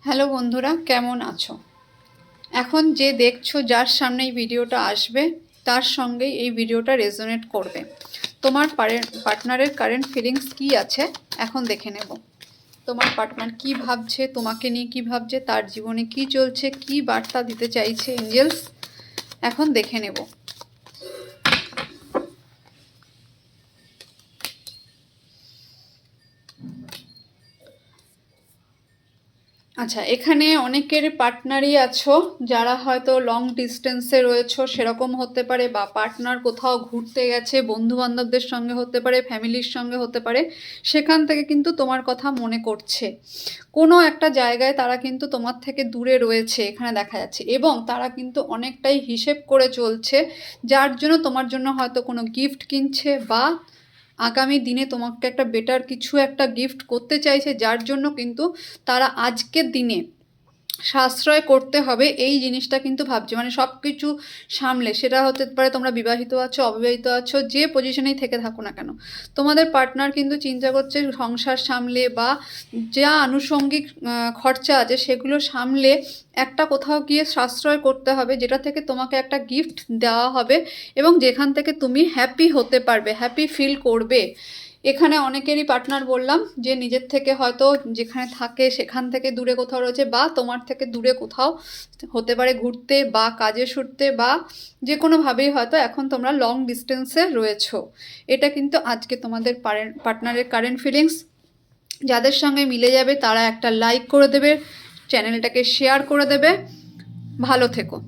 Hello বন্ধুরা, কেমন আছো? এখন যে দেখছো, যার সামনে এই ভিডিওটা আসবে তার সঙ্গেই এই ভিডিওটা রেজোনেট করবে। তোমার পার্টনারের কারেন্ট ফিলিংস কি আছে এখন দেখে নেব। তোমার পার্টনার কি ভাবছে, তোমাকে নিয়ে কি ভাবছে, তার জীবনে কি চলছে, কি বার্তা দিতে চাইছে এঞ্জেলস, এখন দেখে নেব। আচ্ছা, এখানে অনেকের পার্টনারই আছো যারা হয়তো লং ডিস্টেন্সে রয়েছো, সেরকম হতে পারে, বা পার্টনার কোথাও ঘুরতে গেছে, বন্ধু বান্ধবদের সঙ্গে হতে পারে, ফ্যামিলির সঙ্গে হতে পারে, সেখান থেকে কিন্তু তোমার কথা মনে করছে। কোনো একটা জায়গায় তারা কিন্তু তোমার থেকে দূরে রয়েছে এখানে দেখা যাচ্ছে, এবং তারা কিন্তু অনেকটাই হিসেব করে চলছে, যার জন্য তোমার জন্য হয়তো কোনো গিফট কিনছে, বা আগামী দিনে তোমাকে একটা বেটার কিছু একটা গিফট করতে চাইছে, যার জন্য কিন্তু তারা আজকের দিনে সাশ্রয় করতে হবে এই জিনিসটা কিন্তু ভাবছে। মানে সব কিছু সামলে, সেটা হতে পারে তোমরা বিবাহিত আছো, অবিবাহিত আছো, যে পজিশনেই থেকে থাকো না কেন, তোমাদের পার্টনার কিন্তু চিন্তা করছে সংসার সামলে, বা যা আনুষঙ্গিক খরচা আছে সেগুলো সামলে একটা কোথাও গিয়ে সাশ্রয় করতে হবে, যেটা থেকে তোমাকে একটা গিফট দেওয়া হবে, এবং যেখান থেকে তুমি হ্যাপি হতে পারবে, হ্যাপি ফিল করবে। এখানে অনেকেরই পার্টনার বললাম যে নিজের থেকে হয়তো যেখানে থাকে সেখান থেকে দূরে কোথাও রয়েছে, বা তোমার থেকে দূরে কোথাও হতে পারে ঘুরতে বা কাজে সূত্রে, বা যে কোনোভাবেই হয়তো এখন তোমরা লং ডিস্টেন্সে রয়েছো। এটা কিন্তু আজকে তোমাদের পার্টনারের কারেন্ট ফিলিংস। যাদের সঙ্গে মিলে যাবে তারা একটা লাইক করে দেবে, চ্যানেলটাকে শেয়ার করে দেবে। ভালো থেকো।